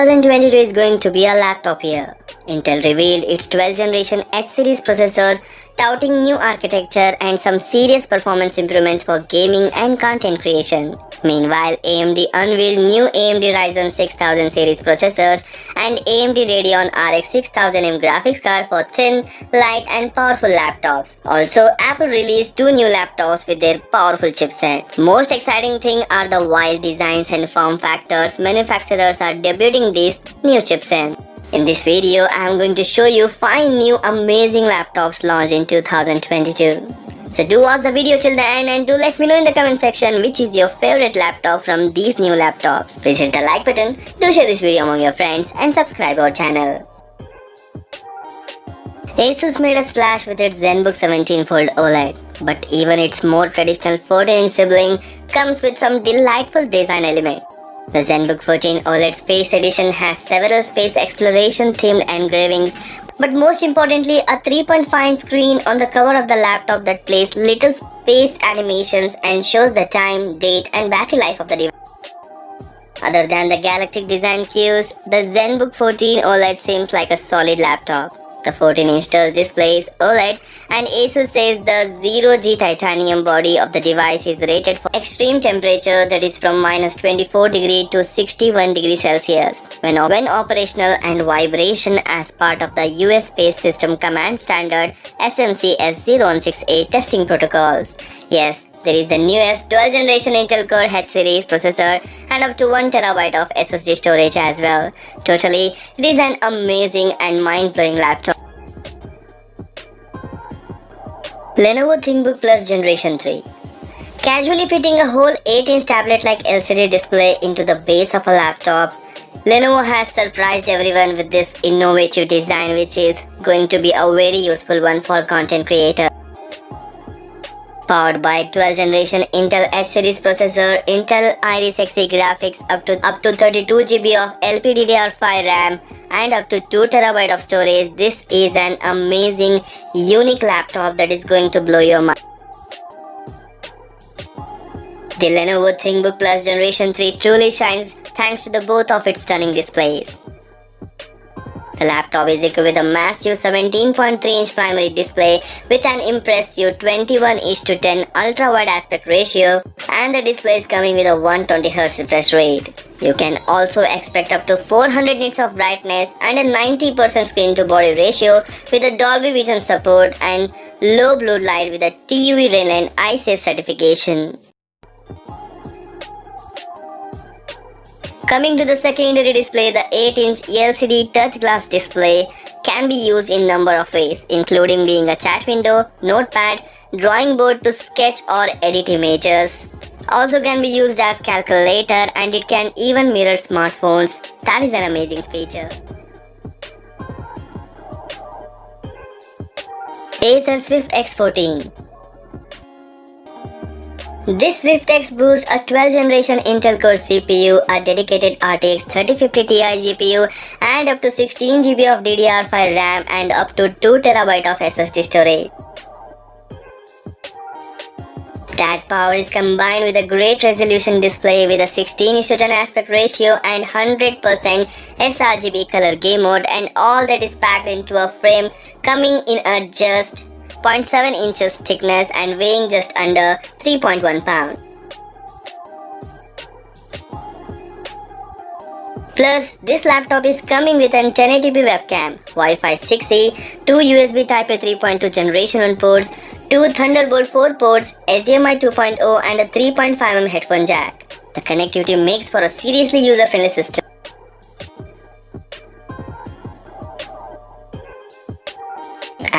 2022 is going to be a laptop year. Intel revealed its 12th generation H series processor, touting new architecture and some serious performance improvements for gaming and content creation. Meanwhile, AMD unveiled new AMD Ryzen 6000 series processors and AMD Radeon RX 6000M graphics card for thin, light and powerful laptops. Also, Apple released two new laptops with their powerful chipset. Most exciting thing are the wild designs and form factors manufacturers are debuting these new chipsets. In this video, I am going to show you 5 new amazing laptops launched in 2022. So do watch the video till the end and do let me know in the comment section which is your favorite laptop from these new laptops. Please hit the like button, do share this video among your friends and subscribe our channel. Asus made a splash with its ZenBook 17 Fold OLED, but even its more traditional 14-inch sibling comes with some delightful design elements. The ZenBook 14 OLED Space Edition has several space exploration themed engravings, but most importantly a 3.5-inch screen on the cover of the laptop that plays little space animations and shows the time, date and battery life of the device. Other than the galactic design cues, the ZenBook 14 OLED seems like a solid laptop. The 14-inch touch display is OLED and Asus says the 0G titanium body of the device is rated for extreme temperature, that is from -24° to 61° Celsius when operational, and vibration as part of the US Space System Command Standard SMC S0168 testing protocols. Yes, there is the newest 12th generation Intel Core H series processor and up to 1TB of SSD storage as well. Totally, it is an amazing and mind-blowing laptop. Lenovo ThinkBook Plus Generation 3. Casually fitting a whole 8-inch tablet-like LCD display into the base of a laptop, Lenovo has surprised everyone with this innovative design, which is going to be a very useful one for content creators. Powered by 12th generation Intel H series processor, Intel Iris Xe graphics, up to 32GB of LPDDR5 RAM and up to 2TB of storage, this is an amazing, unique laptop that is going to blow your mind. The Lenovo ThinkBook Plus Generation 3 truly shines thanks to the both of its stunning displays. The laptop is equipped with a massive 17.3-inch primary display with an impressive 21:10 ultra-wide aspect ratio, and the display is coming with a 120Hz refresh rate. You can also expect up to 400 nits of brightness and a 90% screen-to-body ratio with a Dolby Vision support and low blue light with a TUV Rain and eye-safe certification. Coming to the secondary display, the 8-inch LCD touch glass display can be used in number of ways, including being a chat window, notepad, drawing board to sketch or edit images. Also can be used as calculator, and it can even mirror smartphones. That is an amazing feature. Acer Swift X14. This Swift X boosts a 12th generation Intel Core CPU, a dedicated RTX 3050 Ti GPU and up to 16GB of DDR5 RAM and up to 2TB of SSD storage. That power is combined with a great resolution display with a 16:10 aspect ratio and 100% sRGB color game mode, and all that is packed into a frame coming in a just 0.7 inches thickness and weighing just under 3.1 pounds. Plus, this laptop is coming with an 1080p webcam, Wi-Fi 6E, 2 USB Type-A 3.2 Generation 1 ports, 2 Thunderbolt 4 ports, HDMI 2.0 and a 3.5mm headphone jack. The connectivity makes for a seriously user-friendly system.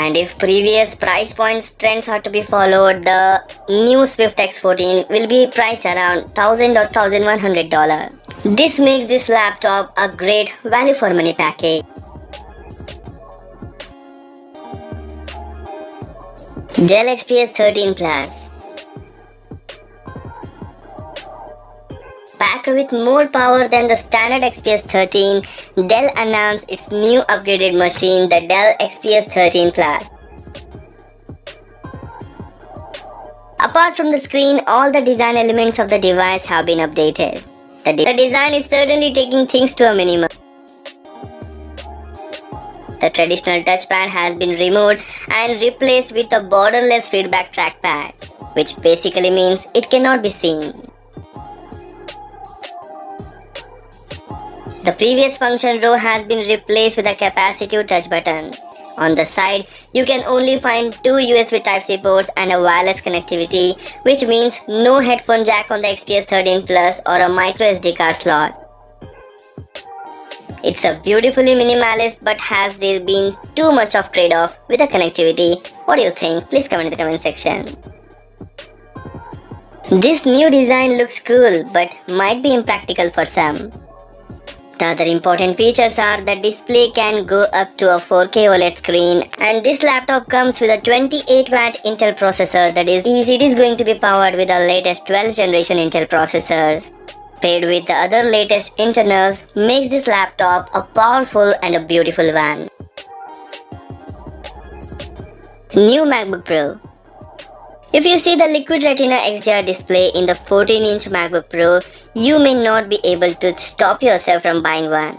And if previous price points trends are to be followed, the new Swift X14 will be priced around $1,000 or $1,100. This makes this laptop a great value for money package. Dell XPS 13 Plus. Packed with more power than the standard XPS 13, Dell announced its new upgraded machine, the Dell XPS 13 Plus. Apart from the screen, all the design elements of the device have been updated. The design is certainly taking things to a minimum. The traditional touchpad has been removed and replaced with a borderless feedback trackpad, which basically means it cannot be seen. The previous function row has been replaced with a capacitive touch buttons. On the side, you can only find two USB Type-C ports and a wireless connectivity, which means no headphone jack on the XPS 13 Plus or a micro SD card slot. It's a beautifully minimalist, but has there been too much of trade-off with the connectivity? What do you think? Please comment in the comment section. This new design looks cool, but might be impractical for some. The other important features are the display can go up to a 4K OLED screen, and this laptop comes with a 28-watt Intel processor. That is, it is going to be powered with the latest 12th generation Intel processors. Paired with the other latest internals makes this laptop a powerful and a beautiful one. New MacBook Pro. If you see the Liquid Retina XDR display in the 14-inch MacBook Pro, you may not be able to stop yourself from buying one.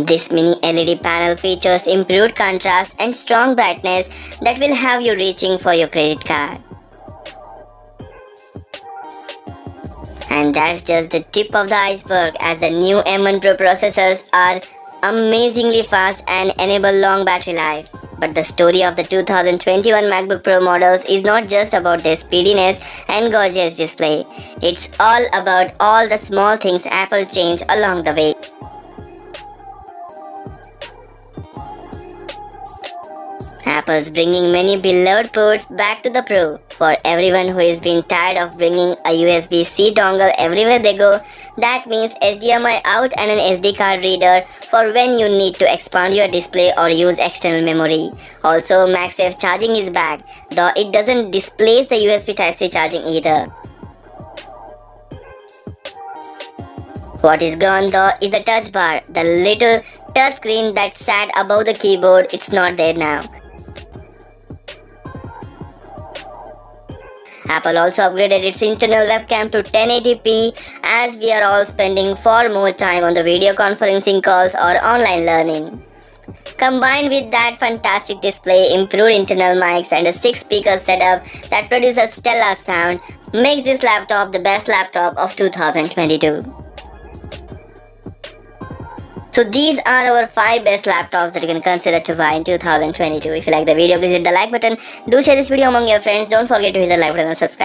This mini LED panel features improved contrast and strong brightness that will have you reaching for your credit card. And that's just the tip of the iceberg, as the new M1 Pro processors are amazingly fast and enable long battery life. But the story of the 2021 MacBook Pro models is not just about their speediness and gorgeous display. It's all about all the small things Apple changed along the way. Apple's bringing many beloved ports back to the Pro. For everyone who has been tired of bringing a USB-C dongle everywhere they go, that means HDMI out and an SD card reader for when you need to expand your display or use external memory. Also, MagSafe charging is back, though it doesn't displace the USB Type-C charging either. What is gone though is the touch bar, the little touch screen that sat above the keyboard. It's not there now. Apple also upgraded its internal webcam to 1080p, as we are all spending far more time on the video conferencing calls or online learning. Combined with that fantastic display, improved internal mics and a 6-speaker setup that produces stellar sound, makes this laptop the best laptop of 2022. So these are our 5 best laptops that you can consider to buy in 2022. If you like the video, please hit the like button. Do share this video among your friends. Don't forget to hit the like button and subscribe.